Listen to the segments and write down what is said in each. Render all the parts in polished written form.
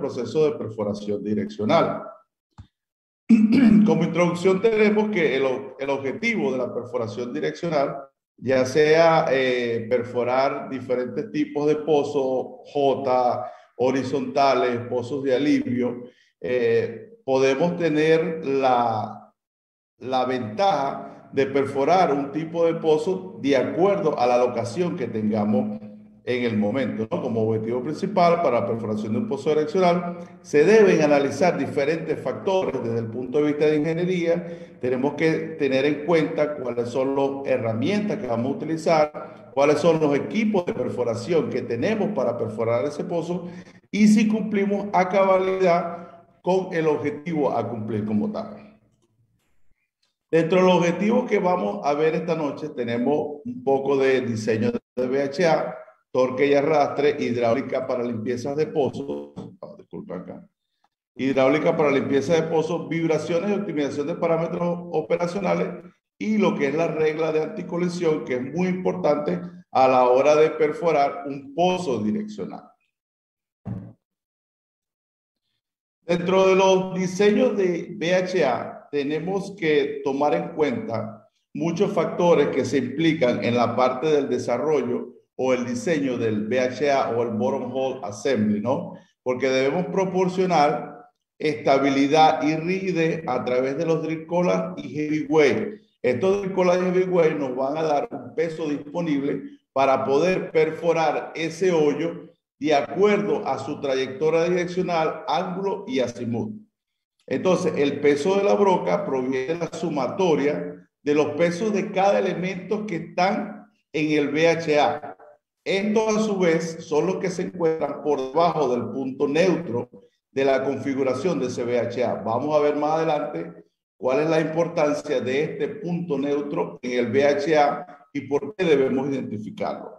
proceso de perforación direccional. Como introducción tenemos que el objetivo de la perforación direccional, ya sea perforar diferentes tipos de pozos, J, horizontales, pozos de alivio, podemos tener la ventaja de perforar un tipo de pozo de acuerdo a la locación que tengamos en el momento, ¿no? Como objetivo principal para la perforación de un pozo direccional, se deben analizar diferentes factores desde el punto de vista de ingeniería. Tenemos que tener en cuenta cuáles son las herramientas que vamos a utilizar, cuáles son los equipos de perforación que tenemos para perforar ese pozo y si cumplimos a cabalidad con el objetivo a cumplir como tal. Dentro de los objetivos que vamos a ver esta noche tenemos un poco de diseño de VHA, torque y arrastre, hidráulica para limpiezas de pozos, disculpa acá, hidráulica para limpieza de pozos, vibraciones y optimización de parámetros operacionales y lo que es la regla de anticolisión, que es muy importante a la hora de perforar un pozo direccional. Dentro de los diseños de VHA tenemos que tomar en cuenta muchos factores que se implican en la parte del desarrollo o el diseño del VHA o el Bottom Hole Assembly, ¿no? Porque debemos proporcionar estabilidad y rigidez a través de los drill collars y heavyweight. Estos drill collars y heavyweight nos van a dar un peso disponible para poder perforar ese hoyo de acuerdo a su trayectoria direccional, ángulo y azimut. Entonces, el peso de la broca proviene de la sumatoria de los pesos de cada elemento que están en el VHA. Estos, a su vez, son los que se encuentran por debajo del punto neutro de la configuración de ese VHA. Vamos a ver más adelante cuál es la importancia de este punto neutro en el VHA y por qué debemos identificarlo.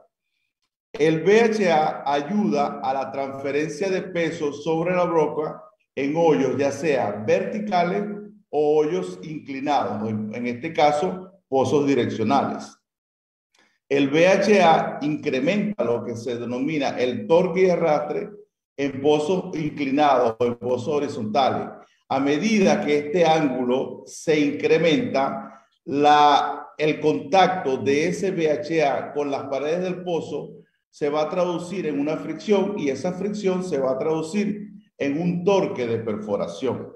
El VHA ayuda a la transferencia de peso sobre la broca en hoyos, ya sea verticales o hoyos inclinados, en este caso, pozos direccionales. El VHA incrementa lo que se denomina el torque y arrastre en pozos inclinados o en pozos horizontales. A medida que este ángulo se incrementa, el contacto de ese VHA con las paredes del pozo se va a traducir en una fricción y esa fricción se va a traducir en un torque de perforación.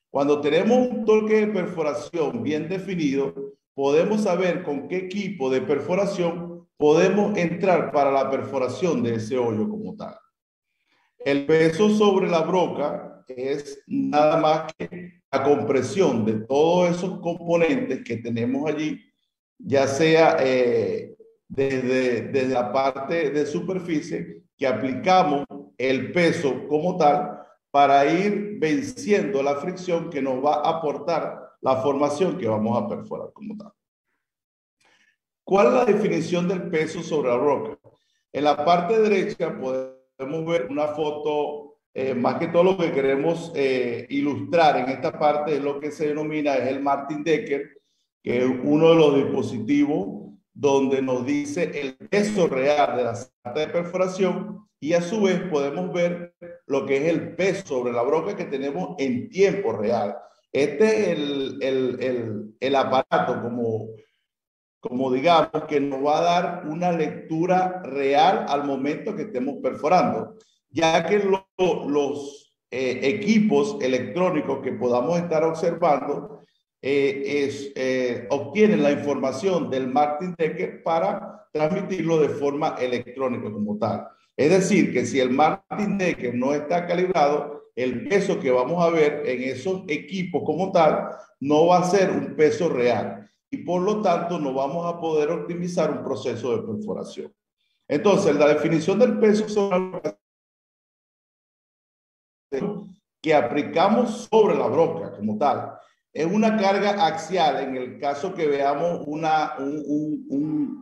Cuando tenemos un torque de perforación bien definido, podemos saber con qué equipo de perforación podemos entrar para la perforación de ese hoyo como tal. El peso sobre la broca es nada más que la compresión de todos esos componentes que tenemos allí, ya sea desde la parte de superficie que aplicamos el peso como tal para ir venciendo la fricción que nos va a aportar la formación que vamos a perforar como tal. ¿Cuál es la definición del peso sobre la roca? En la parte derecha podemos ver una foto, más que todo lo que queremos ilustrar en esta parte es lo que se denomina es el Martin Decker, que es uno de los dispositivos donde nos dice el peso real de la seta de perforación y a su vez podemos ver lo que es el peso sobre la broca que tenemos en tiempo real. Este es el aparato como digamos que nos va a dar una lectura real al momento que estemos perforando, ya que los equipos electrónicos que podamos estar observando obtienen la información del Martin Decker para transmitirlo de forma electrónica como tal. Es decir, que si el Martin Decker no está calibrado, el peso que vamos a ver en esos equipos como tal no va a ser un peso real y por lo tanto no vamos a poder optimizar un proceso de perforación. Entonces, la definición del peso sobre que aplicamos sobre la broca como tal es una carga axial en el caso que veamos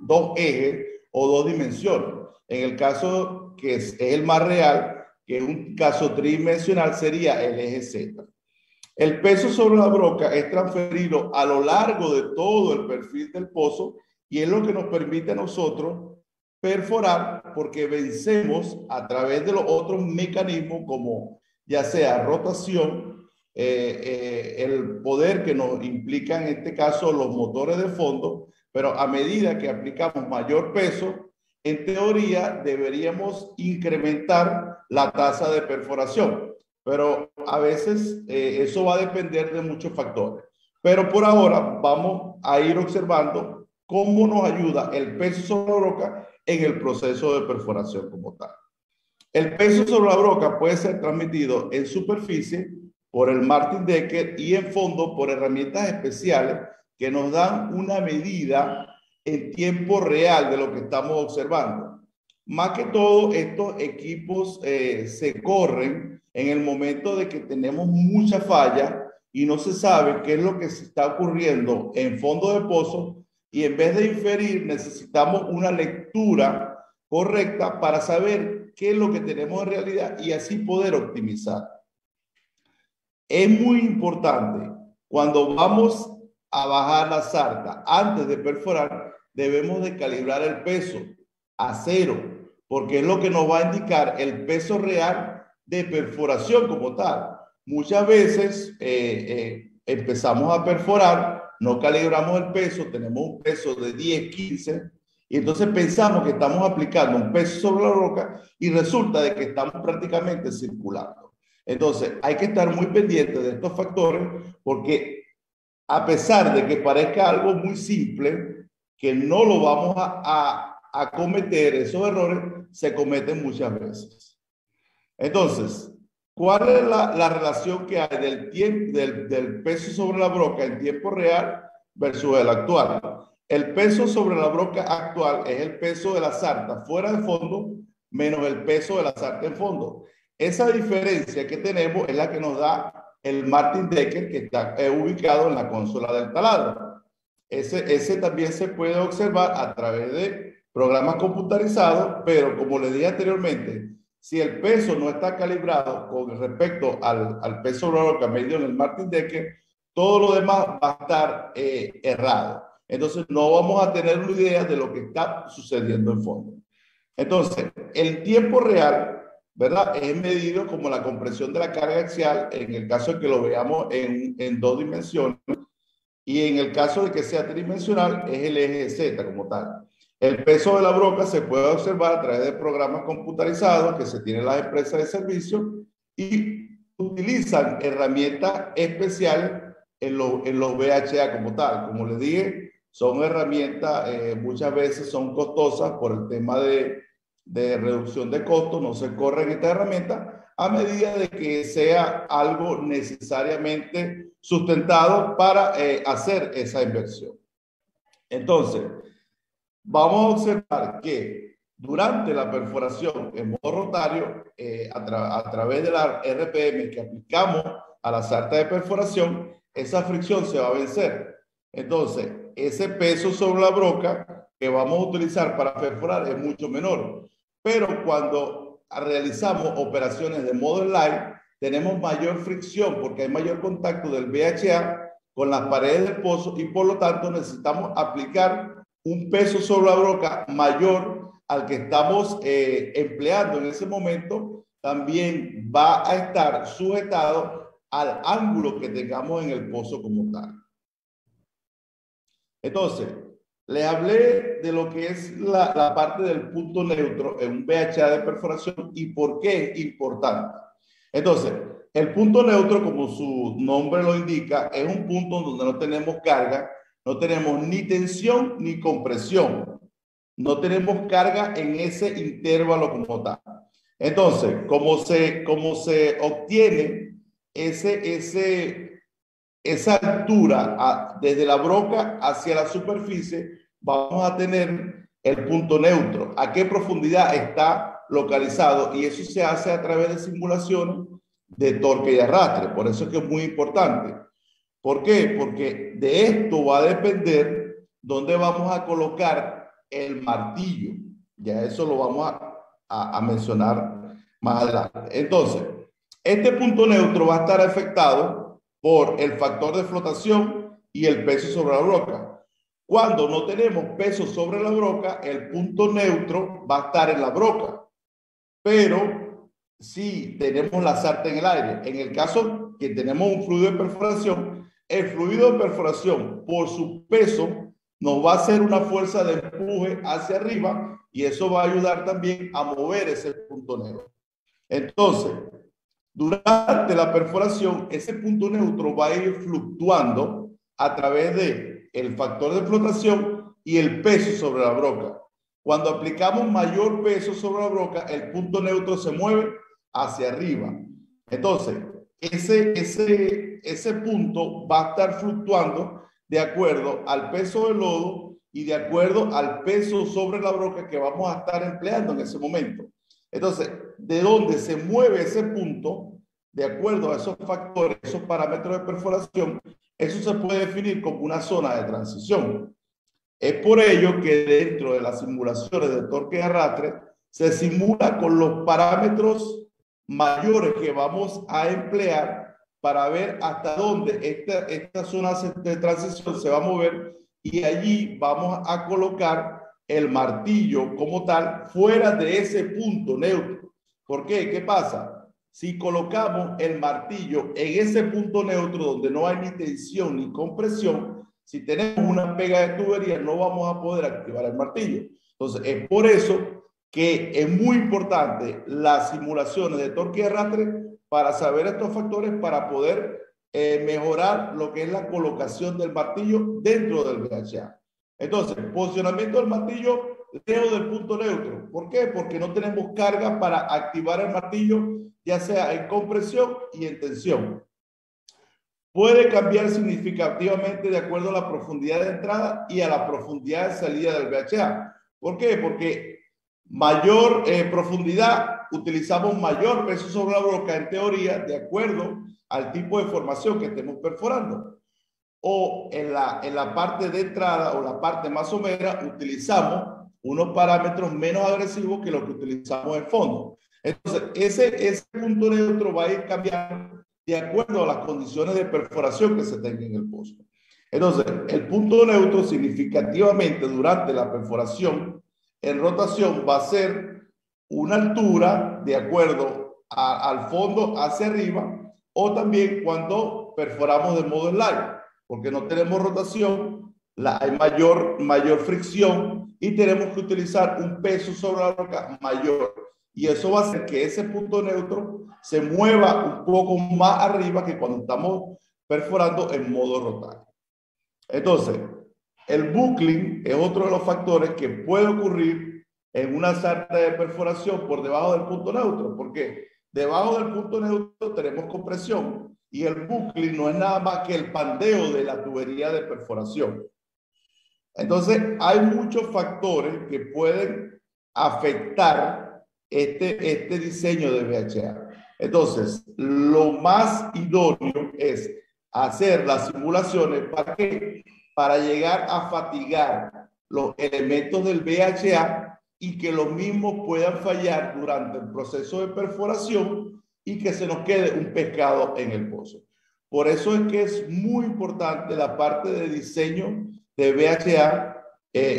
dos ejes o dos dimensiones. En el caso que es el más real, que es un caso tridimensional, sería el eje Z. El peso sobre la broca es transferido a lo largo de todo el perfil del pozo y es lo que nos permite a nosotros perforar porque vencemos a través de los otros mecanismos como ya sea rotación, el poder que nos implica en este caso los motores de fondo, pero a medida que aplicamos mayor peso, en teoría deberíamos incrementar la tasa de perforación, pero a veces eso va a depender de muchos factores. Pero por ahora vamos a ir observando cómo nos ayuda el peso sobre la broca en el proceso de perforación como tal. El peso sobre la broca puede ser transmitido en superficie por el Martin Decker y en fondo por herramientas especiales que nos dan una medida en tiempo real de lo que estamos observando. Más que todo, estos equipos se corren en el momento de que tenemos mucha falla y no se sabe qué es lo que se está ocurriendo en fondo de pozo, y en vez de inferir necesitamos una lectura correcta para saber qué es lo que tenemos en realidad y así poder optimizar. Es muy importante cuando vamos a bajar la sarta antes de perforar, debemos de calibrar el peso a 0, porque es lo que nos va a indicar el peso real de perforación como tal. Muchas veces empezamos a perforar, no calibramos el peso, tenemos un peso de 10, 15, y entonces pensamos que estamos aplicando un peso sobre la roca y resulta de que estamos prácticamente circulando. Entonces hay que estar muy pendiente de estos factores porque a pesar de que parezca algo muy simple, que no lo vamos a cometer, esos errores se cometen muchas veces. Entonces, ¿cuál es la relación que hay del peso sobre la broca en tiempo real versus el actual? El peso sobre la broca actual es el peso de la sarta fuera de fondo menos el peso de la sarta en fondo. Esa diferencia que tenemos es la que nos da el Martin Decker que está ubicado en la consola del taladro. Ese también se puede observar a través de programas computarizados, pero como les dije anteriormente, si el peso no está calibrado con respecto al peso sobre la broca medido en el Martin Decker, todo lo demás va a estar errado. Entonces no vamos a tener una idea de lo que está sucediendo en fondo. Entonces, el tiempo real, ¿verdad? Es medido como la compresión de la carga axial en el caso de que lo veamos en 2 dimensiones, y en el caso de que sea tridimensional es el eje Z como tal. El peso de la broca se puede observar a través de programas computarizados que se tienen las empresas de servicio y utilizan herramientas especiales en los VHA como tal. Como les dije, son herramientas, muchas veces son costosas por el tema de reducción de costos, no se corren estas herramientas a medida de que sea algo necesariamente sustentado para hacer esa inversión. Entonces, vamos a observar que durante la perforación en modo rotario, a través de la RPM que aplicamos a la sarta de perforación, esa fricción se va a vencer. Entonces, ese peso sobre la broca que vamos a utilizar para perforar es mucho menor. Pero cuando realizamos operaciones de modo slide, tenemos mayor fricción porque hay mayor contacto del VHA con las paredes del pozo y por lo tanto necesitamos aplicar un peso sobre la broca mayor al que estamos empleando en ese momento. También va a estar sujetado al ángulo que tengamos en el pozo como tal. Entonces, les hablé de lo que es la parte del punto neutro en un VHA de perforación y por qué es importante. Entonces, el punto neutro, como su nombre lo indica, es un punto donde no tenemos carga, no tenemos ni tensión ni compresión. No tenemos carga en ese intervalo como tal. Entonces, como se obtiene esa altura desde la broca hacia la superficie, vamos a tener el punto neutro. ¿A qué profundidad está localizado? Y eso se hace a través de simulaciones de torque y arrastre. Por eso es que es muy importante. ¿Por qué? Porque de esto va a depender dónde vamos a colocar el martillo. Ya eso lo vamos a mencionar más adelante. Entonces, este punto neutro va a estar afectado por el factor de flotación y el peso sobre la broca. Cuando no tenemos peso sobre la broca, el punto neutro va a estar en la broca. Pero si tenemos la sarta en el aire. En el caso que tenemos un fluido de perforación, el fluido de perforación por su peso nos va a hacer una fuerza de empuje hacia arriba y eso va a ayudar también a mover ese punto negro. Entonces, durante la perforación, ese punto neutro va a ir fluctuando a través de el factor de flotación y el peso sobre la broca. Cuando aplicamos mayor peso sobre la broca, el punto neutro se mueve hacia arriba. Entonces, ese punto va a estar fluctuando de acuerdo al peso del lodo y de acuerdo al peso sobre la broca que vamos a estar empleando en ese momento. Entonces, de dónde se mueve ese punto, de acuerdo a esos factores, esos parámetros de perforación, eso se puede definir como una zona de transición. Es por ello que dentro de las simulaciones de torque y arrastre se simula con los parámetros mayores que vamos a emplear para ver hasta dónde esta zona de transición se va a mover y allí vamos a colocar el martillo como tal fuera de ese punto neutro. ¿Por qué? ¿Qué pasa? Si colocamos el martillo en ese punto neutro donde no hay ni tensión ni compresión, si tenemos una pega de tubería no vamos a poder activar el martillo. Entonces es por eso que es muy importante las simulaciones de torque y arrastre para saber estos factores para poder mejorar lo que es la colocación del martillo dentro del VHA. Entonces, posicionamiento del martillo lejos del punto neutro. ¿Por qué? Porque no tenemos carga para activar el martillo, ya sea en compresión y en tensión. Puede cambiar significativamente de acuerdo a la profundidad de entrada y a la profundidad de salida del VHA. ¿Por qué? Porque mayor profundidad, utilizamos mayor peso sobre la broca en teoría, de acuerdo al tipo de formación que estemos perforando. O en la parte de entrada o la parte más somera, utilizamos unos parámetros menos agresivos que los que utilizamos en fondo. Entonces, ese punto neutro va a ir cambiando de acuerdo a las condiciones de perforación que se tenga en el pozo. Entonces, el punto neutro significativamente durante la perforación en rotación va a ser una altura de acuerdo al fondo hacia arriba o también cuando perforamos de modo slide, porque no tenemos rotación, hay mayor fricción y tenemos que utilizar un peso sobre la roca mayor. Y eso va a hacer que ese punto neutro se mueva un poco más arriba que cuando estamos perforando en modo rotario. Entonces, el buckling es otro de los factores que puede ocurrir en una sarta de perforación por debajo del punto neutro. ¿Por qué? Debajo del punto neutro tenemos compresión y el buckling no es nada más que el pandeo de la tubería de perforación. Entonces, hay muchos factores que pueden afectar este diseño de VHA. Entonces, lo más idóneo es hacer las simulaciones ¿para qué? Para llegar a fatigar los elementos del VHA y que los mismos puedan fallar durante el proceso de perforación y que se nos quede un pescado en el pozo. Por eso es que es muy importante la parte de diseño de VHA,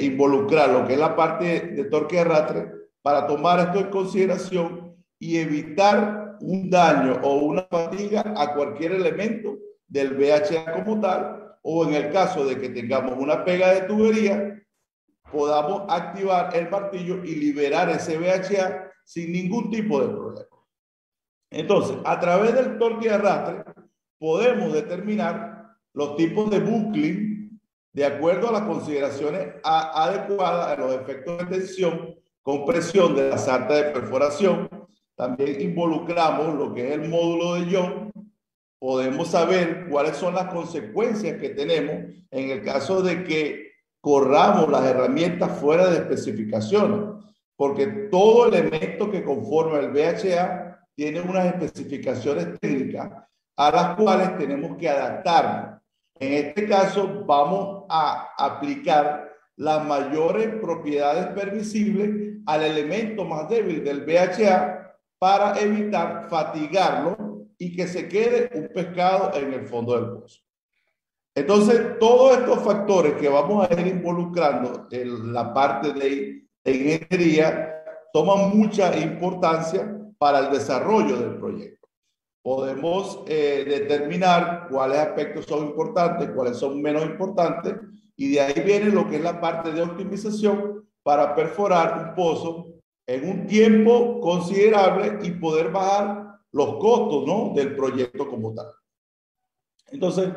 involucrar lo que es la parte de torque y arrastre para tomar esto en consideración y evitar un daño o una fatiga a cualquier elemento del VHA como tal, o en el caso de que tengamos una pega de tubería, podamos activar el martillo y liberar ese VHA sin ningún tipo de problema. Entonces, a través del torque y arrastre, podemos determinar los tipos de buckling de acuerdo a las consideraciones adecuadas a los efectos de tensión, compresión de la sarta de perforación. También involucramos lo que es el módulo de Young. Podemos saber cuáles son las consecuencias que tenemos en el caso de que corramos las herramientas fuera de especificaciones, porque todo elemento que conforma el VHA tiene unas especificaciones técnicas a las cuales tenemos que adaptarnos. En este caso, vamos a aplicar las mayores propiedades permisibles al elemento más débil del VHA para evitar fatigarlo y que se quede un pescado en el fondo del pozo. Entonces, todos estos factores que vamos a ir involucrando en la parte de ingeniería toman mucha importancia para el desarrollo del proyecto. Podemos determinar cuáles aspectos son importantes, cuáles son menos importantes, y de ahí viene lo que es la parte de optimización para perforar un pozo en un tiempo considerable y poder bajar los costos, ¿no?, del proyecto como tal. Entonces,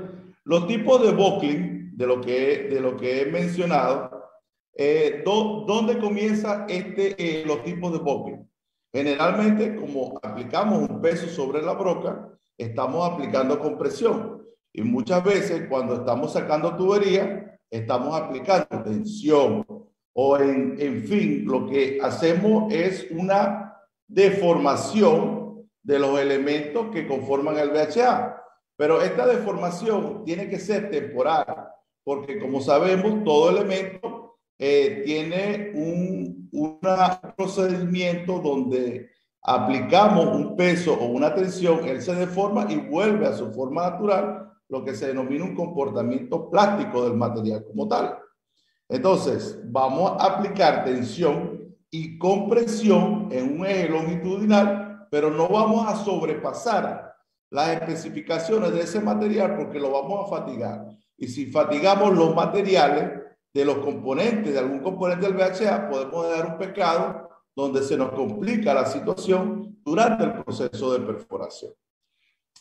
los tipos de buckling, de lo que he mencionado, ¿dónde comienza los tipos de buckling? Generalmente, como aplicamos un peso sobre la broca, estamos aplicando compresión. Y muchas veces, cuando estamos sacando tubería, estamos aplicando tensión. O en fin, lo que hacemos es una deformación de los elementos que conforman el VHA. Pero esta deformación tiene que ser temporal, porque como sabemos, todo elemento tiene un procedimiento donde aplicamos un peso o una tensión, él se deforma y vuelve a su forma natural, lo que se denomina un comportamiento plástico del material como tal. Entonces, vamos a aplicar tensión y compresión en un eje longitudinal, pero no vamos a sobrepasar las especificaciones de ese material porque lo vamos a fatigar. Y si fatigamos los materiales de los componentes, de algún componente del VHA, podemos dar un pecado donde se nos complica la situación durante el proceso de perforación.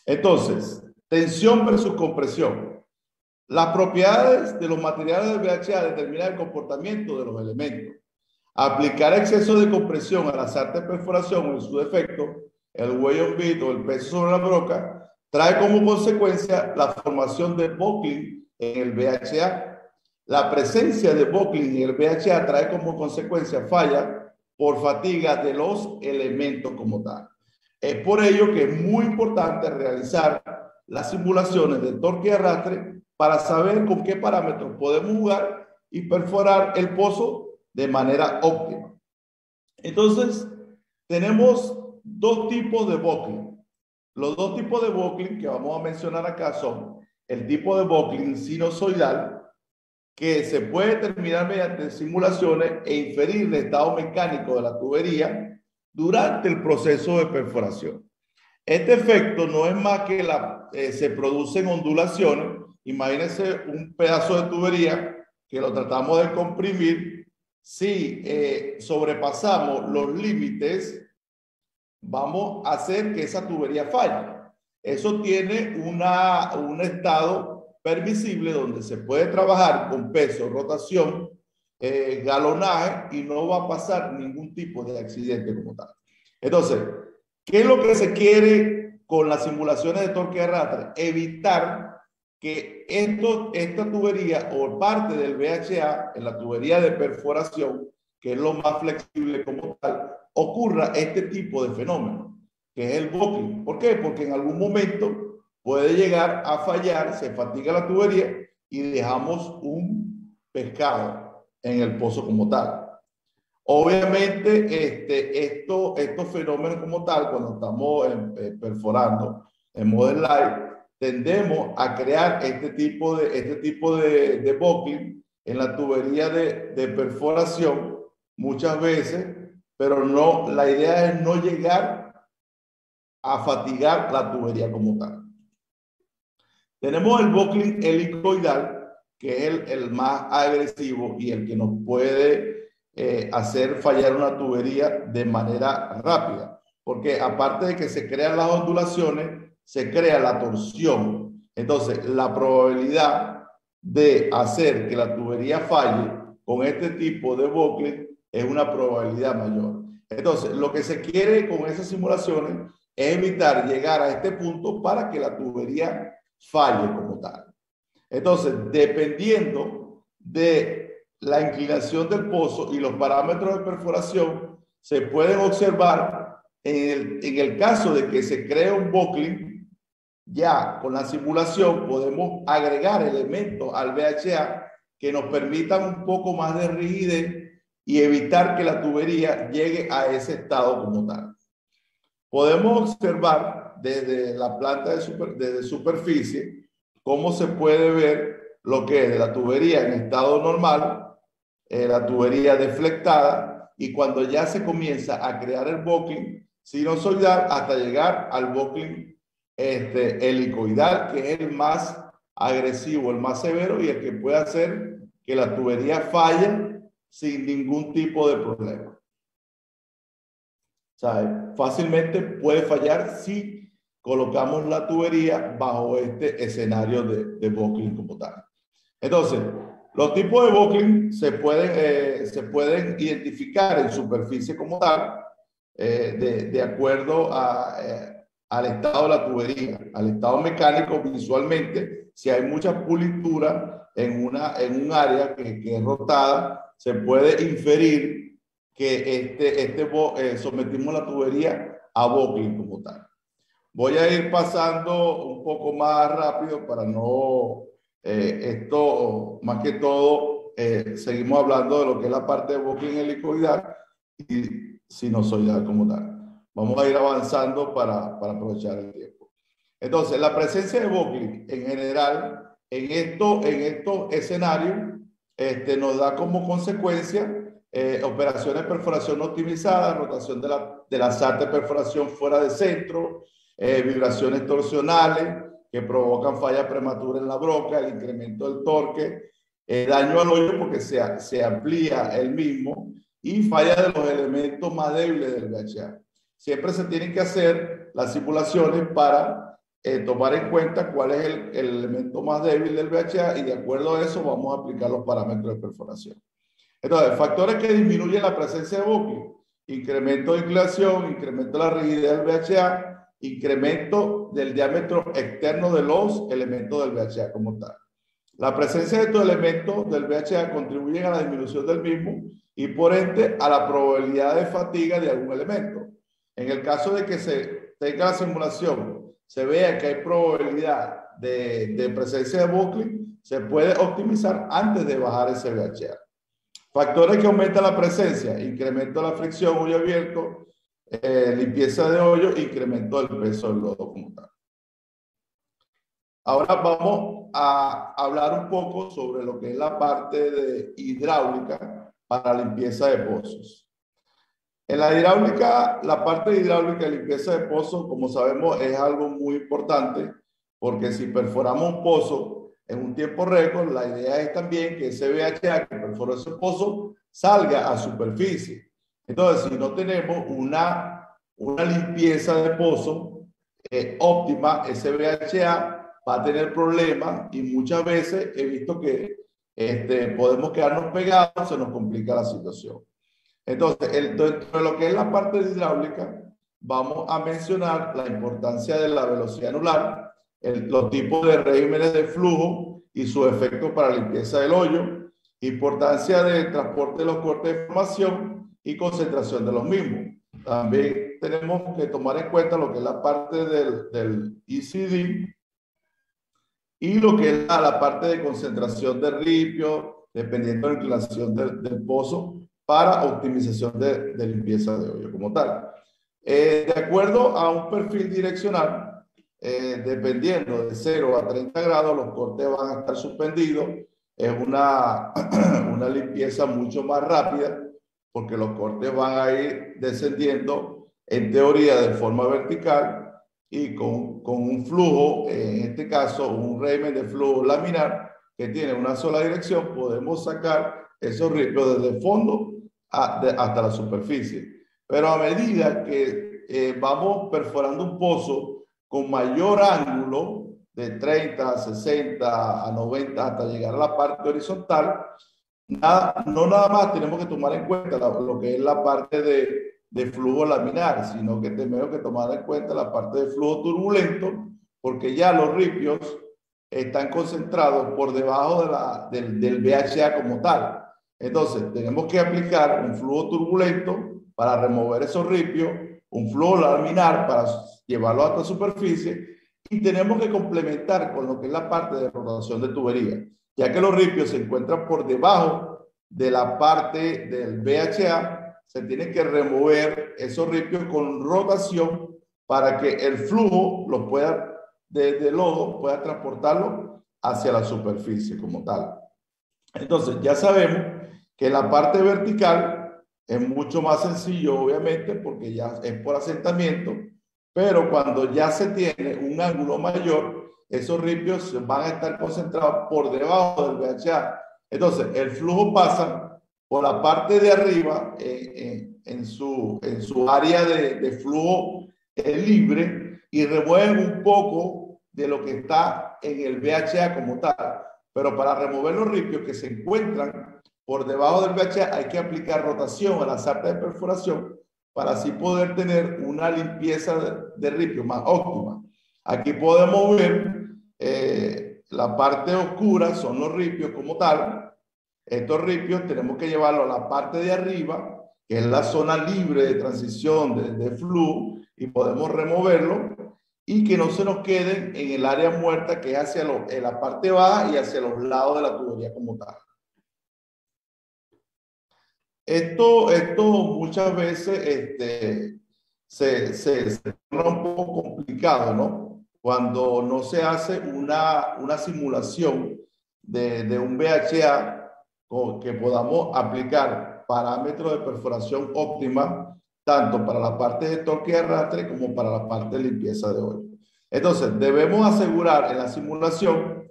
Entonces, tensión versus compresión. Las propiedades de los materiales del VHA determinan el comportamiento de los elementos. Aplicar exceso de compresión al hacer de perforación o en su defecto, el weight on bead o el peso sobre la broca, trae como consecuencia la formación de buckling en el VHA. La presencia de buckling en el VHA trae como consecuencia falla por fatiga de los elementos como tal. Es por ello que es muy importante realizar las simulaciones de torque y arrastre para saber con qué parámetros podemos jugar y perforar el pozo de manera óptima. Entonces, tenemos dos tipos de buckling. Los dos tipos de buckling que vamos a mencionar acá son el tipo de buckling sinusoidal, que se puede determinar mediante simulaciones e inferir el estado mecánico de la tubería durante el proceso de perforación. Este efecto no es más que se producen ondulaciones. Imagínense un pedazo de tubería que lo tratamos de comprimir. Si sobrepasamos los límites, vamos a hacer que esa tubería falle. Eso tiene un estado permisible donde se puede trabajar con peso, rotación, galonaje y no va a pasar ningún tipo de accidente como tal. Entonces, ¿qué es lo que se quiere con las simulaciones de torque y arrastre? Evitar que esta tubería o parte del VHA, en la tubería de perforación, que es lo más flexible como tal, ocurra este tipo de fenómeno, que es el buckling. ¿Por qué? Porque en algún momento puede llegar a fallar, se fatiga la tubería y dejamos un pescado en el pozo como tal. Obviamente, estos fenómenos como tal, cuando estamos perforando en Model Light, tendemos a crear este tipo de buckling en la tubería de perforación muchas veces, pero no, la idea es no llegar a fatigar la tubería como tal. Tenemos el buckling helicoidal, que es el más agresivo y el que nos puede hacer fallar una tubería de manera rápida, porque aparte de que se crean las ondulaciones, se crea la torsión. Entonces, la probabilidad de hacer que la tubería falle con este tipo de buckling es una probabilidad mayor. Entonces, lo que se quiere con esas simulaciones es evitar llegar a este punto para que la tubería falle como tal. Entonces, dependiendo de la inclinación del pozo y los parámetros de perforación, se pueden observar en el caso de que se cree un buckling, ya con la simulación podemos agregar elementos al VHA que nos permitan un poco más de rigidez y evitar que la tubería llegue a ese estado como tal. Podemos observar desde la planta desde superficie cómo se puede ver lo que es de la tubería en estado normal, la tubería deflectada, y cuando ya se comienza a crear el buckling, sinusoidal hasta llegar al buckling helicoidal, que es el más agresivo, el más severo y el que puede hacer que la tubería falle sin ningún tipo de problema. O sea, fácilmente puede fallar si colocamos la tubería bajo este escenario de buckling como tal. Entonces, los tipos de buckling se pueden identificar en superficie como tal, de acuerdo al estado de la tubería, al estado mecánico visualmente. Si hay mucha pulitura en un área que es rotada, se puede inferir que sometimos la tubería a buckling como tal. Voy a ir pasando un poco más rápido para no, esto más que todo, seguimos hablando de lo que es la parte de buckling helicoidal y sinusoidal como tal. Vamos a ir avanzando para aprovechar el tiempo. Entonces, la presencia de buckling en general en estos escenarios nos da como consecuencia operaciones de perforación optimizada, rotación de la sarte de perforación fuera de centro, vibraciones torsionales que provocan falla prematura en la broca, el incremento del torque, daño al hoyo porque se amplía el mismo y falla de los elementos más débiles del VHA. Siempre se tienen que hacer las simulaciones para tomar en cuenta cuál es el elemento más débil del VHA y de acuerdo a eso vamos a aplicar los parámetros de perforación. Entonces, factores que disminuyen la presencia de buckling: incremento de inclinación, incremento de la rigidez del VHA, incremento del diámetro externo de los elementos del VHA como tal. La presencia de estos elementos del VHA contribuyen a la disminución del mismo y por ende a la probabilidad de fatiga de algún elemento. En el caso de que se tenga la simulación, se vea que hay probabilidad de presencia de buckling, se puede optimizar antes de bajar ese VHA. Factores que aumentan la presencia: incremento de la fricción, hoyo abierto, limpieza de hoyo, incremento del peso del lodo como tal. Ahora vamos a hablar un poco sobre lo que es la parte de hidráulica para limpieza de pozos. En la hidráulica, la parte de hidráulica y limpieza de pozos, como sabemos, es algo muy importante porque si perforamos un pozo en un tiempo récord, la idea es también que ese VHA que perforó ese pozo salga a superficie. Entonces, si no tenemos una limpieza de pozo óptima, ese VHA va a tener problemas y muchas veces he visto que podemos quedarnos pegados, se nos complica la situación. Entonces, dentro de lo que es la parte de hidráulica, vamos a mencionar la importancia de la velocidad anular, los tipos de regímenes de flujo y su efecto para la limpieza del hoyo, importancia del transporte de los cortes de formación y concentración de los mismos. También tenemos que tomar en cuenta lo que es la parte del ECD y lo que es la parte de concentración de ripio, dependiendo de la inclinación del pozo, para optimización de limpieza de hoyo como tal. De acuerdo a un perfil direccional, dependiendo de 0 a 30 grados, los cortes van a estar suspendidos. Es una limpieza mucho más rápida porque los cortes van a ir descendiendo en teoría de forma vertical y con un flujo, en este caso un régimen de flujo laminar que tiene una sola dirección, podemos sacar esos ripios desde el fondo hasta la superficie. Pero a medida que vamos perforando un pozo con mayor ángulo, de 30 a 60 a 90 hasta llegar a la parte horizontal, no nada más tenemos que tomar en cuenta lo que es la parte de flujo laminar, sino que tenemos que tomar en cuenta la parte de flujo turbulento, porque ya los ripios están concentrados por debajo del VHA como tal. Entonces, tenemos que aplicar un flujo turbulento para remover esos ripios, un flujo laminar para llevarlo hasta la superficie y tenemos que complementar con lo que es la parte de rotación de tubería, ya que los ripios se encuentran por debajo de la parte del VHA, se tiene que remover esos ripios con rotación para que el flujo los pueda, de lodo, pueda transportarlo hacia la superficie como tal. Entonces, ya sabemos que la parte vertical Es mucho más sencillo, obviamente, porque ya es por asentamiento, pero cuando ya se tiene un ángulo mayor, esos ripios van a estar concentrados por debajo del VHA. Entonces, el flujo pasa por la parte de arriba, en su área de flujo libre, y remueven un poco de lo que está en el VHA como tal. Pero para remover los ripios que se encuentran por debajo del VHA hay que aplicar rotación a las artes de perforación para así poder tener una limpieza de ripio más óptima. Aquí podemos ver la parte oscura, son los ripios como tal. Estos ripios tenemos que llevarlo a la parte de arriba, que es la zona libre de transición de flujo, y podemos removerlo y que no se nos queden en el área muerta, que es hacia en la parte baja y hacia los lados de la tubería como tal. Esto muchas veces se torna un poco complicado, ¿no? Cuando no se hace una simulación de un VHA con que podamos aplicar parámetros de perforación óptima, tanto para la parte de torque y arrastre como para la parte de limpieza de hoyo. Entonces, debemos asegurar en la simulación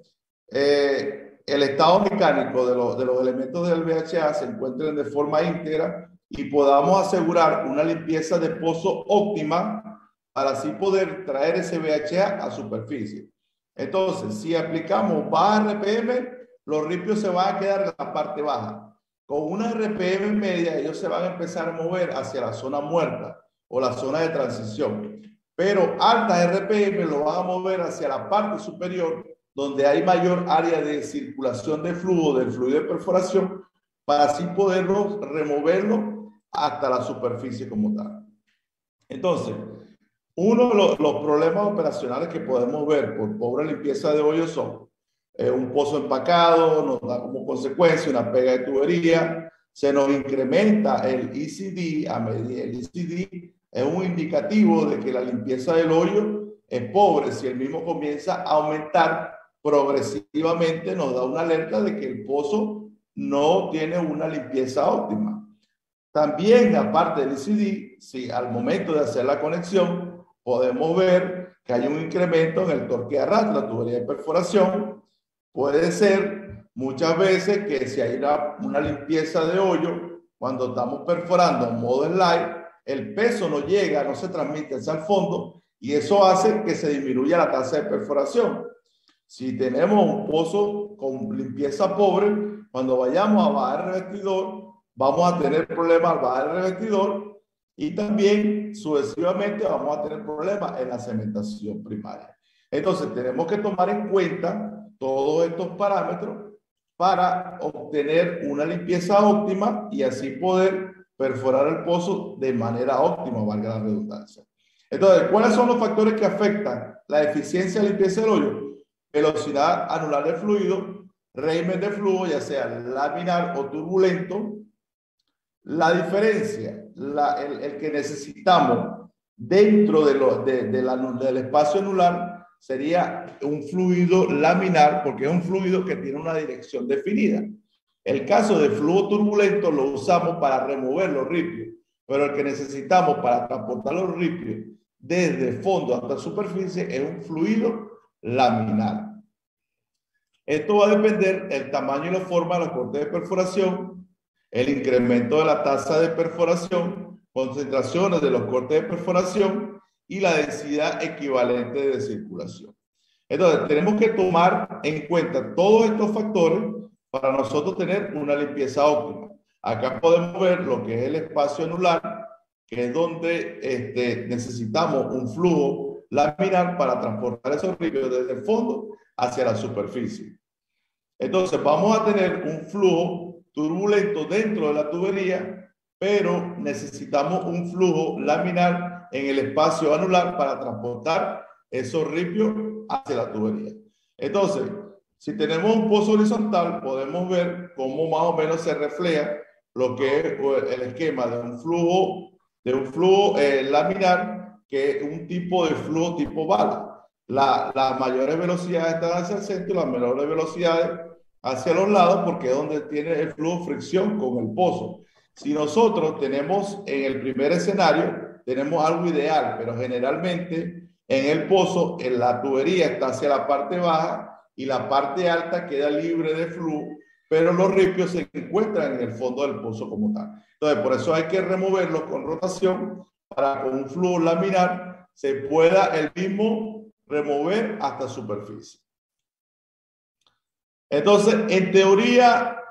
el estado mecánico de los elementos del VHA se encuentren de forma íntegra y podamos asegurar una limpieza de pozo óptima para así poder traer ese VHA a superficie. Entonces, si aplicamos baja RPM, los ripios se van a quedar en la parte baja. Con una RPM media, ellos se van a empezar a mover hacia la zona muerta o la zona de transición. Pero altas RPM lo van a mover hacia la parte superior, donde hay mayor área de circulación de flujo, del fluido de perforación, para así poderlo removerlo hasta la superficie como tal. Entonces, uno de los problemas operacionales que podemos ver por pobre limpieza de hoyos son un pozo empacado, nos da como consecuencia una pega de tubería, se nos incrementa el ECD a medida. El ECD es un indicativo de que la limpieza del hoyo es pobre. Si el mismo comienza a aumentar progresivamente, nos da una alerta de que el pozo no tiene una limpieza óptima. También, aparte del ECD, si al momento de hacer la conexión podemos ver que hay un incremento en el torque de arrastre, la tubería de perforación. Puede ser muchas veces que si hay una limpieza de hoyo, cuando estamos perforando en modo slide, el peso no llega, no se transmite hacia el fondo y eso hace que se disminuya la tasa de perforación. Si tenemos un pozo con limpieza pobre, cuando vayamos a bajar el revestidor, vamos a tener problemas al bajar el revestidor y también sucesivamente vamos a tener problemas en la cementación primaria. Entonces tenemos que tomar en cuenta todos estos parámetros para obtener una limpieza óptima y así poder perforar el pozo de manera óptima, valga la redundancia. Entonces, ¿cuáles son los factores que afectan la eficiencia de limpieza del hoyo? Velocidad anular del fluido, régimen de flujo, ya sea laminar o turbulento. La diferencia, el que necesitamos dentro del espacio anular sería un fluido laminar, porque es un fluido que tiene una dirección definida. El caso de flujo turbulento lo usamos para remover los ripios, pero el que necesitamos para transportar los ripios desde fondo hasta superficie es un fluido laminar. Esto va a depender del tamaño y la forma de los cortes de perforación, el incremento de la tasa de perforación, concentraciones de los cortes de perforación y la densidad equivalente de circulación. Entonces, tenemos que tomar en cuenta todos estos factores para nosotros tener una limpieza óptima. Acá podemos ver lo que es el espacio anular, que es donde necesitamos un flujo laminar para transportar esos ripios desde el fondo hacia la superficie. Entonces, vamos a tener un flujo turbulento dentro de la tubería, pero necesitamos un flujo laminar en el espacio anular para transportar esos ripios hacia la tubería. Entonces, si tenemos un pozo horizontal, podemos ver cómo más o menos se refleja lo que es el esquema de un flujo laminar, que es un tipo de flujo tipo bala. Las mayores velocidades están hacia el centro y las menores velocidades hacia los lados, porque es donde tiene el flujo fricción con el pozo. Si nosotros tenemos en el primer escenario, tenemos algo ideal, pero generalmente en el pozo, en la tubería está hacia la parte baja y la parte alta queda libre de flujo, pero los ripios se encuentran en el fondo del pozo como tal. Entonces, por eso hay que removerlos con rotación para con un flujo laminar se pueda el mismo remover hasta superficie. Entonces, en teoría,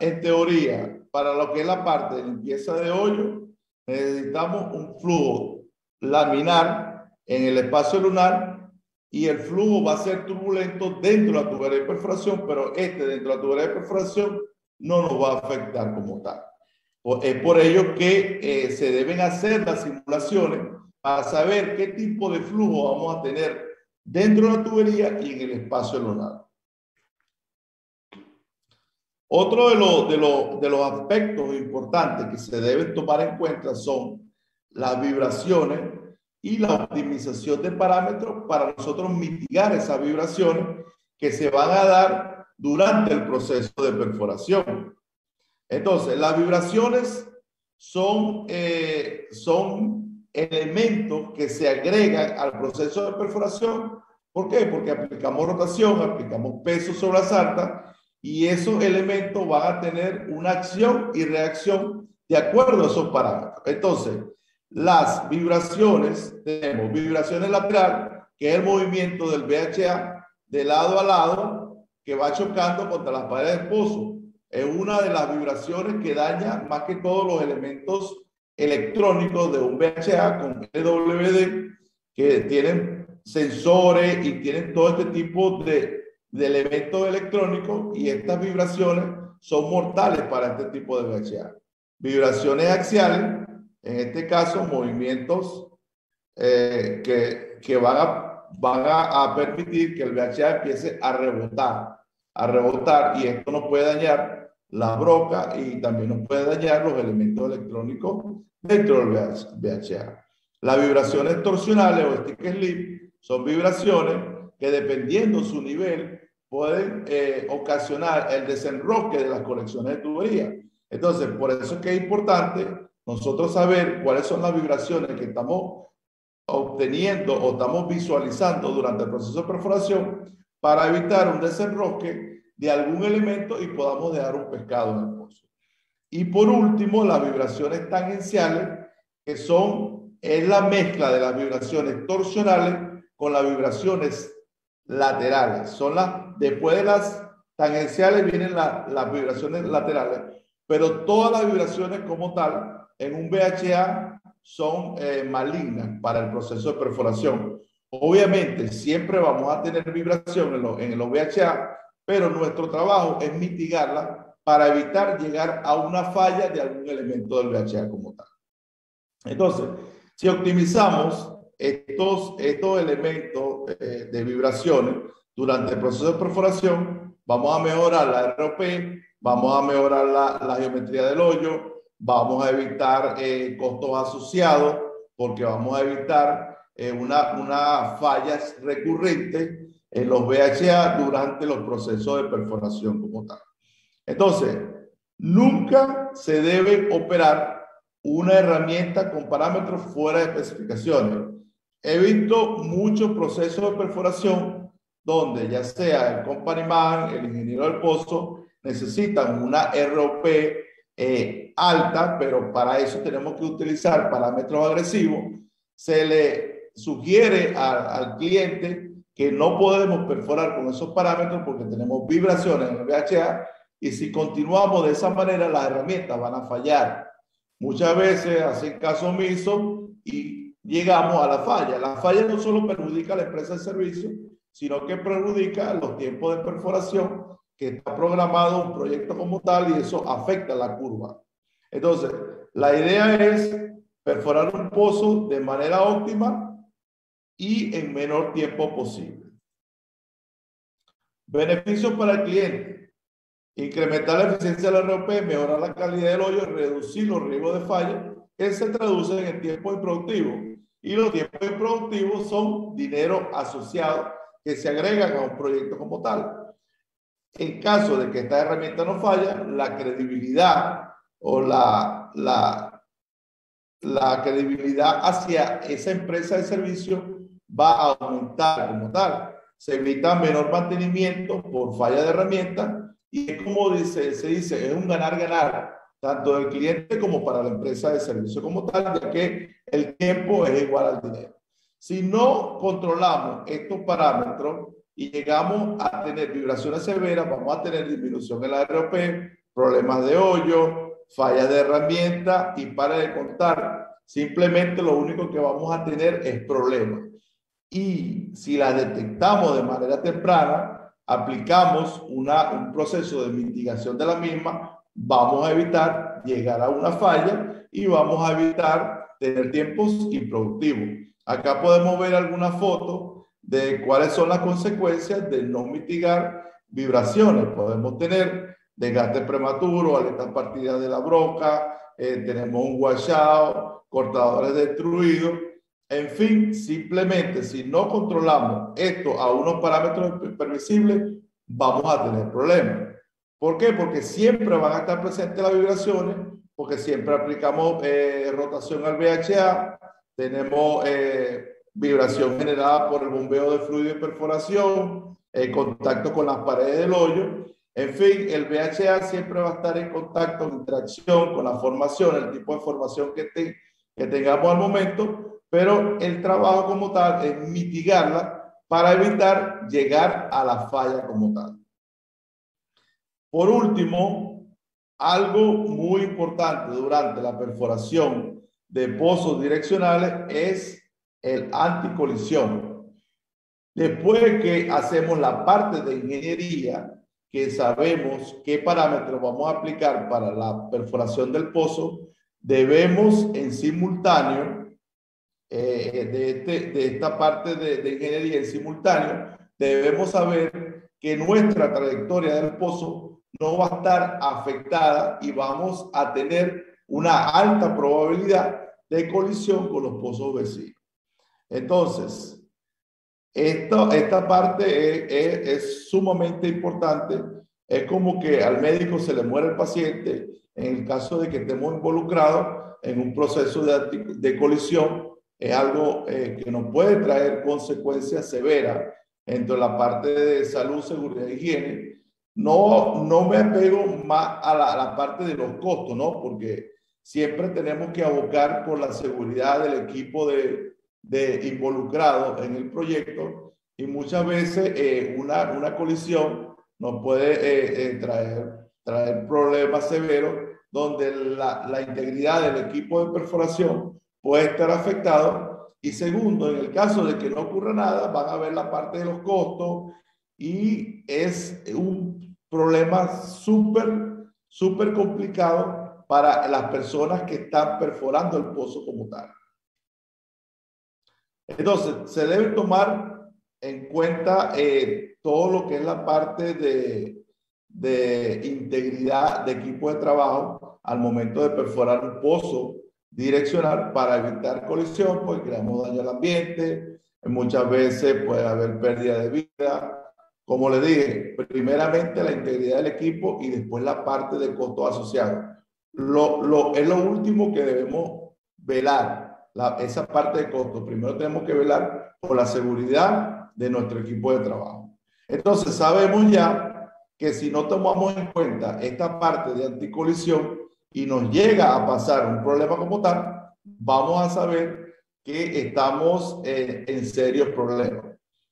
para lo que es la parte de limpieza de hoyo, necesitamos un flujo laminar en el espacio lunar y el flujo va a ser turbulento dentro de la tubería de perforación, pero dentro de la tubería de perforación no nos va a afectar como tal. Es por ello que se deben hacer las simulaciones para saber qué tipo de flujo vamos a tener dentro de la tubería y en el espacio lunar. Otro de los aspectos importantes que se deben tomar en cuenta son las vibraciones y la optimización de parámetros para nosotros mitigar esas vibraciones que se van a dar durante el proceso de perforación. Entonces, las vibraciones son elementos que se agregan al proceso de perforación. ¿Por qué? Porque aplicamos rotación, aplicamos peso sobre la sarta y esos elementos van a tener una acción y reacción de acuerdo a esos parámetros. Entonces, las vibraciones, tenemos vibraciones laterales, que es el movimiento del VHA de lado a lado que va chocando contra las paredes del pozo. Es una de las vibraciones que daña más que todos los elementos electrónicos de un VHA con LWD, que tienen sensores y tienen todo este tipo de elementos electrónicos, y estas vibraciones son mortales para este tipo de VHA. Vibraciones axiales, en este caso movimientos que van a permitir que el VHA empiece a rebotar, y esto nos puede dañar la broca y también nos puede dañar los elementos electrónicos dentro del VHA. Las vibraciones torsionales o stick slip son vibraciones que, dependiendo su nivel, pueden ocasionar el desenrosque de las conexiones de tubería. Entonces, por eso es que es importante nosotros saber cuáles son las vibraciones que estamos obteniendo o estamos visualizando durante el proceso de perforación para evitar un desenrosque de algún elemento y podamos dejar un pescado en el pozo. Y por último, las vibraciones tangenciales, que es la mezcla de las vibraciones torsionales con las vibraciones laterales. Después de las tangenciales vienen las vibraciones laterales, pero todas las vibraciones como tal en un VHA son malignas para el proceso de perforación. Obviamente siempre vamos a tener vibración en los VHA, pero nuestro trabajo es mitigarla para evitar llegar a una falla de algún elemento del VHA como tal. Entonces, si optimizamos estos elementos de vibraciones durante el proceso de perforación, vamos a mejorar la ROP, vamos a mejorar la geometría del hoyo, vamos a evitar costos asociados, porque vamos a evitar unas fallas recurrentes en los VHA durante los procesos de perforación como tal. Entonces, nunca se debe operar una herramienta con parámetros fuera de especificaciones. He visto muchos procesos de perforación donde ya sea el company man, el ingeniero del pozo, necesitan una ROP alta, pero para eso tenemos que utilizar parámetros agresivos. Se le sugiere al cliente que no podemos perforar con esos parámetros porque tenemos vibraciones en el VHA, y si continuamos de esa manera las herramientas van a fallar. Muchas veces hacen caso omiso y llegamos a la falla. La falla no solo perjudica a la empresa de servicio, sino que perjudica los tiempos de perforación, que está programado un proyecto como tal, y eso afecta la curva. Entonces, la idea es perforar un pozo de manera óptima y en menor tiempo posible. Beneficios para el cliente: incrementar la eficiencia de la ROP, mejorar la calidad del hoyo, reducir los riesgos de falla, que se traducen en el tiempo improductivo. Y los tiempos improductivos son dinero asociado que se agregan a un proyecto como tal. En caso de que esta herramienta no falla, la credibilidad o la la credibilidad hacia esa empresa de servicio va a aumentar como tal. Se evita menor mantenimiento por falla de herramientas y es como se dice, es un ganar-ganar, tanto del cliente como para la empresa de servicio como tal, ya que el tiempo es igual al dinero. Si no controlamos estos parámetros y llegamos a tener vibraciones severas, vamos a tener disminución en la ROP, problemas de hoyo, fallas de herramienta y para de contar, simplemente lo único que vamos a tener es problemas. Y si las detectamos de manera temprana, aplicamos un proceso de mitigación de la misma, vamos a evitar llegar a una falla y vamos a evitar tener tiempos improductivos. Acá podemos ver algunas fotos de cuáles son las consecuencias de no mitigar vibraciones. Podemos tener desgaste prematuro, aletas partidas de la broca, tenemos un washout, cortadores destruidos. En fin, simplemente si no controlamos esto a unos parámetros permisibles, vamos a tener problemas. ¿Por qué? Porque siempre van a estar presentes las vibraciones, porque siempre aplicamos rotación al VHA, tenemos vibración generada por el bombeo de fluido y perforación, contacto con las paredes del hoyo. En fin, el VHA siempre va a estar en contacto, en interacción con la formación, el tipo de formación que tengamos al momento, pero el trabajo como tal es mitigarla para evitar llegar a la falla como tal. Por último, algo muy importante durante la perforación de pozos direccionales es el anticolisión. Después que hacemos la parte de ingeniería, que sabemos qué parámetros vamos a aplicar para la perforación del pozo, debemos en simultáneo, de esta parte de ingeniería en simultáneo, debemos saber que nuestra trayectoria del pozo no va a estar afectada y vamos a tener una alta probabilidad de colisión con los pozos vecinos. Entonces, esta parte es sumamente importante. Es como que al médico se le muere el paciente en el caso de que estemos involucrados en un proceso de colisión. Es algo que nos puede traer consecuencias severas entre la parte de salud, seguridad e higiene. No me apego más a la parte de los costos, ¿no? Porque siempre tenemos que abocar por la seguridad del equipo de involucrado en el proyecto y muchas veces una colisión nos puede traer problemas severos donde la integridad del equipo de perforación puede estar afectado. Y segundo, en el caso de que no ocurra nada, van a ver la parte de los costos y es un problema súper complicado para las personas que están perforando el pozo como tal. Entonces, se debe tomar en cuenta todo lo que es la parte de integridad de equipo de trabajo al momento de perforar un pozo direccional para evitar colisión, porque creamos daño al ambiente, muchas veces puede haber pérdida de vida. Como le dije, primeramente la integridad del equipo y después la parte de costos asociados. Es lo último que debemos velar. Esa parte de costo. Primero tenemos que velar por la seguridad de nuestro equipo de trabajo. Entonces sabemos ya que si no tomamos en cuenta esta parte de anticolisión y nos llega a pasar un problema como tal, vamos a saber que estamos en serios problemas.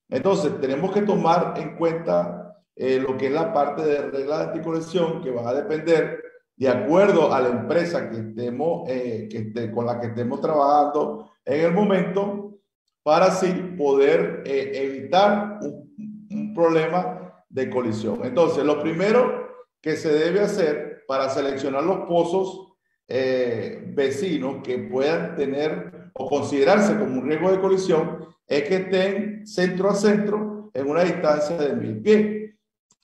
Entonces tenemos que tomar en cuenta lo que es la parte de reglas de anticolisión que van a depender de acuerdo a la empresa que estemos, con la que estemos trabajando en el momento, para así poder evitar un problema de colisión. Entonces, lo primero que se debe hacer para seleccionar los pozos vecinos que puedan tener o considerarse como un riesgo de colisión es que estén centro a centro en una distancia de 1000 pies.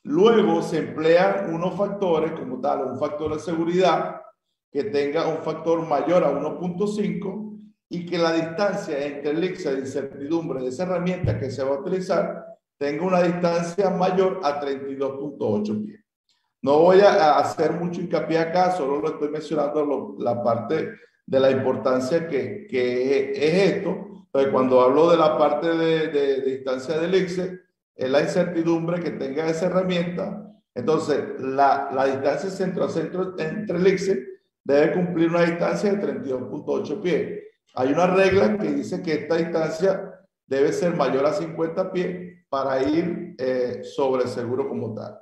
Luego se emplean unos factores como tal, un factor de seguridad que tenga un factor mayor a 1.5 y que la distancia entre el elixir de incertidumbre de esa herramienta que se va a utilizar tenga una distancia mayor a 32.8 pies. No voy a hacer mucho hincapié acá, solo lo estoy mencionando la parte de la importancia que es esto. Entonces, cuando hablo de la parte de instancia del ICSE, es la incertidumbre que tenga esa herramienta. Entonces, la distancia centro a centro entre el ICSE debe cumplir una distancia de 32.8 pies. Hay una regla que dice que esta distancia debe ser mayor a 50 pies para ir sobre el seguro como tal.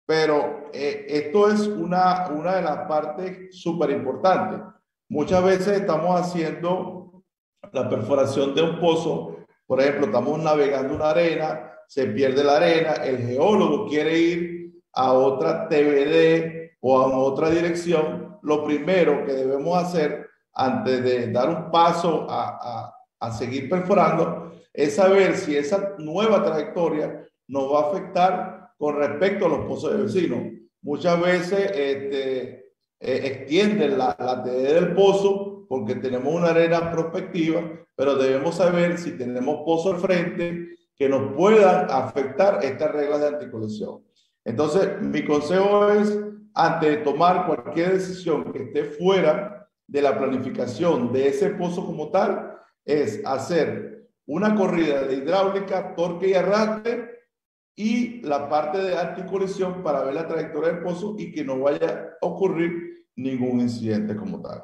Pero esto es una de las partes súper importantes. Muchas veces estamos haciendo la perforación de un pozo, por ejemplo, estamos navegando una arena, se pierde la arena, el geólogo quiere ir a otra TBD o a otra dirección. Lo primero que debemos hacer antes de dar un paso a seguir perforando es saber si esa nueva trayectoria nos va a afectar con respecto a los pozos de vecinos. Muchas veces extienden la TD del pozo porque tenemos una arena prospectiva, pero debemos saber si tenemos pozos al frente que nos puedan afectar estas reglas de anticolisión. Entonces, mi consejo es, antes de tomar cualquier decisión que esté fuera de la planificación de ese pozo como tal, es hacer una corrida de hidráulica, torque y arrastre y la parte de anticolisión para ver la trayectoria del pozo y que no vaya a ocurrir ningún incidente como tal.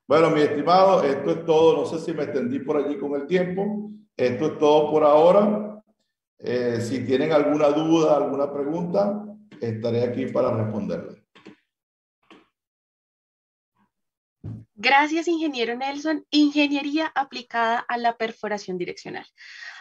Bueno, mi estimado, esto es todo. No sé si me extendí por allí con el tiempo. Esto es todo por ahora. Si tienen alguna duda, alguna pregunta, estaré aquí para responderles. Gracias, ingeniero Nelson. Ingeniería aplicada a la perforación direccional.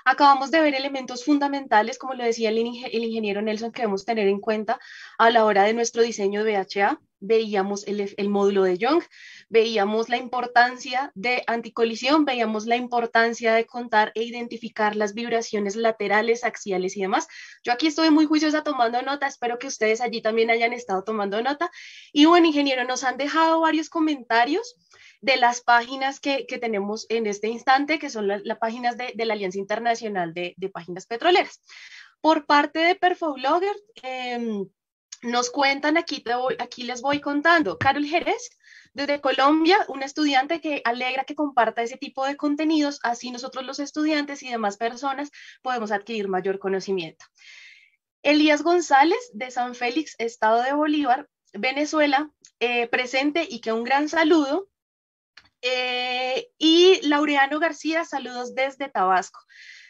Acabamos de ver elementos fundamentales, como lo decía el ingeniero Nelson, que debemos tener en cuenta a la hora de nuestro diseño de VHA. Veíamos el módulo de Young, veíamos la importancia de anticolisión, veíamos la importancia de contar e identificar las vibraciones laterales, axiales y demás. Yo aquí estoy muy juiciosa tomando nota, espero que ustedes allí también hayan estado tomando nota. Y bueno, ingeniero, nos han dejado varios comentarios de las páginas que tenemos en este instante, que son las páginas de la Alianza Internacional de Páginas Petroleras. Por parte de Perfoblogger, nos cuentan, aquí les voy contando, Carol Jerez, desde Colombia, una estudiante que alegra que comparta ese tipo de contenidos, así nosotros los estudiantes y demás personas podemos adquirir mayor conocimiento. Elías González, de San Félix, Estado de Bolívar, Venezuela, presente y que un gran saludo. Y Laureano García, saludos desde Tabasco.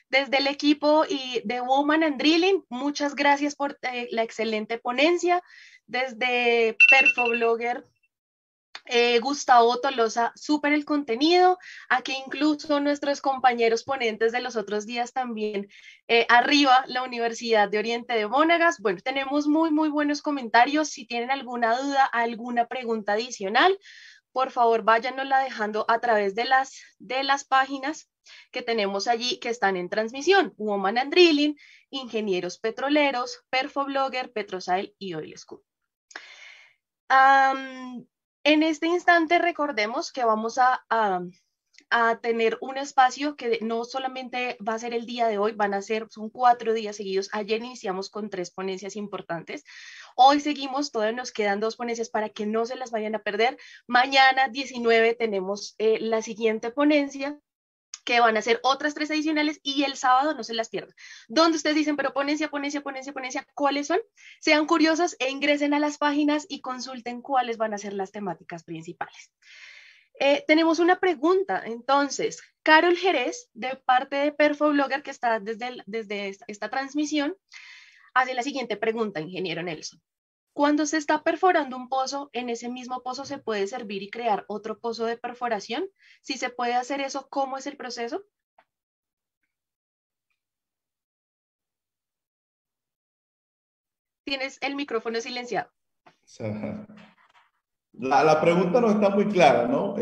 Desde el equipo y de Woman and Drilling, muchas gracias por la excelente ponencia. Desde Perfoblogger, Gustavo Tolosa, súper el contenido. Aquí incluso nuestros compañeros ponentes de los otros días también. Arriba, la Universidad de Oriente de Mónagas. Bueno, tenemos muy buenos comentarios. Si tienen alguna duda, alguna pregunta adicional, por favor váyanosla dejando a través de las páginas que tenemos allí que están en transmisión: Woman and Drilling, Ingenieros Petroleros, Perfoblogger, Petrosail y Oil School. En este instante recordemos que vamos a tener un espacio que no solamente va a ser el día de hoy, son 4 días seguidos. Ayer iniciamos con 3 ponencias importantes. Hoy seguimos, todavía nos quedan 2 ponencias para que no se las vayan a perder. Mañana 19 tenemos la siguiente ponencia, que van a ser otras 3 adicionales, y el sábado no se las pierdan. Donde ustedes dicen, pero ponencia, ¿cuáles son? Sean curiosos e ingresen a las páginas y consulten cuáles van a ser las temáticas principales. Tenemos una pregunta, entonces, Carol Jerez, de parte de Perfoblogger, que está desde esta transmisión, hace la siguiente pregunta, ingeniero Nelson. Cuando se está perforando un pozo, ¿en ese mismo pozo se puede servir y crear otro pozo de perforación? Si se puede hacer eso, ¿cómo es el proceso? Tienes el micrófono silenciado. O sea, la pregunta no está muy clara, ¿no?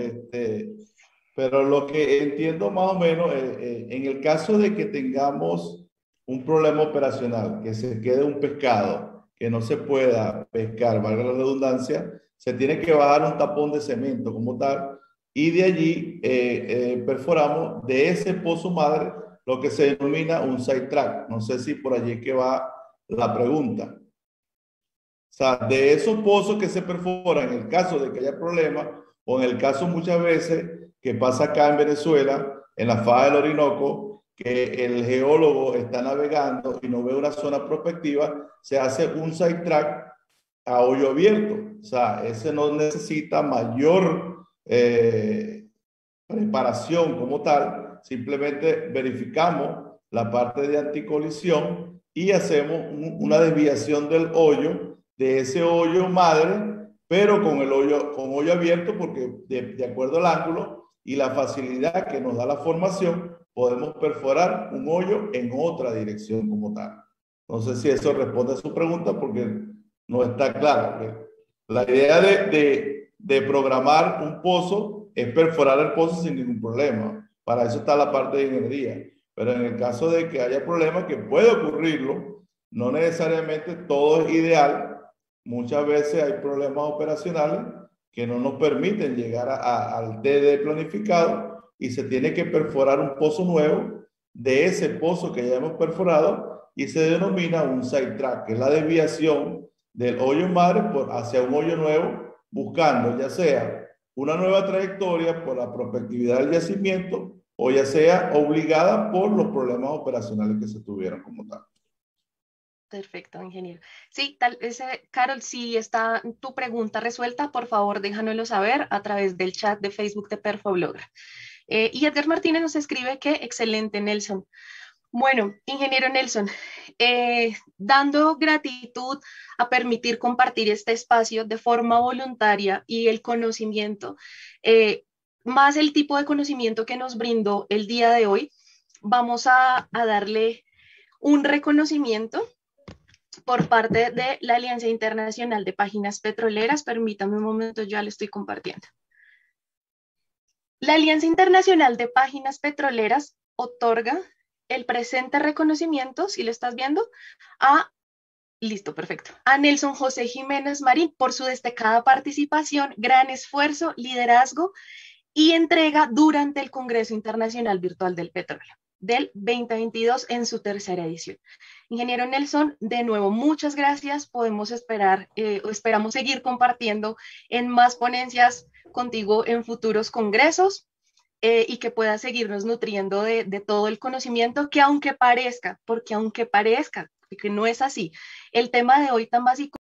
Pero lo que entiendo más o menos, en el caso de que tengamos un problema operacional, que se quede un pescado, que no se pueda pescar, valga la redundancia, se tiene que bajar un tapón de cemento como tal, y de allí perforamos de ese pozo madre lo que se denomina un side track. No sé si por allí es que va la pregunta. O sea, de esos pozos que se perforan, en el caso de que haya problemas, o en el caso muchas veces que pasa acá en Venezuela, en la faja del Orinoco, que el geólogo está navegando y no ve una zona prospectiva, se hace un sidetrack a hoyo abierto. O sea, ese no necesita mayor preparación como tal, simplemente verificamos la parte de anticolisión y hacemos una desviación del hoyo, de ese hoyo madre, pero con hoyo abierto, porque de acuerdo al ángulo y la facilidad que nos da la formación, podemos perforar un hoyo en otra dirección como tal. No sé si eso responde a su pregunta porque no está claro. La idea de programar un pozo es perforar el pozo sin ningún problema. Para eso está la parte de ingeniería. Pero en el caso de que haya problemas, que puede ocurrirlo, no necesariamente todo es ideal. Muchas veces hay problemas operacionales que no nos permiten llegar al TD planificado y se tiene que perforar un pozo nuevo de ese pozo que ya hemos perforado y se denomina un sidetrack, que es la desviación del hoyo madre hacia un hoyo nuevo, buscando ya sea una nueva trayectoria por la prospectividad del yacimiento o ya sea obligada por los problemas operacionales que se tuvieron como tal. Perfecto, ingeniero. Sí, Carol, si está tu pregunta resuelta, por favor déjanoslo saber a través del chat de Facebook de Perfoblogger. Y Edgar Martínez nos escribe que excelente, Nelson. Bueno, ingeniero Nelson, dando gratitud a permitir compartir este espacio de forma voluntaria y el conocimiento, más el tipo de conocimiento que nos brindó el día de hoy, vamos a darle un reconocimiento por parte de la Alianza Internacional de Páginas Petroleras. Permítame un momento, ya le estoy compartiendo. La Alianza Internacional de Páginas Petroleras otorga el presente reconocimiento, si lo estás viendo, listo, perfecto, a Nelson José Jiménez Marín por su destacada participación, gran esfuerzo, liderazgo y entrega durante el Congreso Internacional Virtual del Petróleo del 2022 en su tercera edición. Ingeniero Nelson, de nuevo, muchas gracias. Podemos esperamos seguir compartiendo en más ponencias contigo en futuros congresos. Y que pueda seguirnos nutriendo de todo el conocimiento que aunque parezca, porque no es así, el tema de hoy tan básico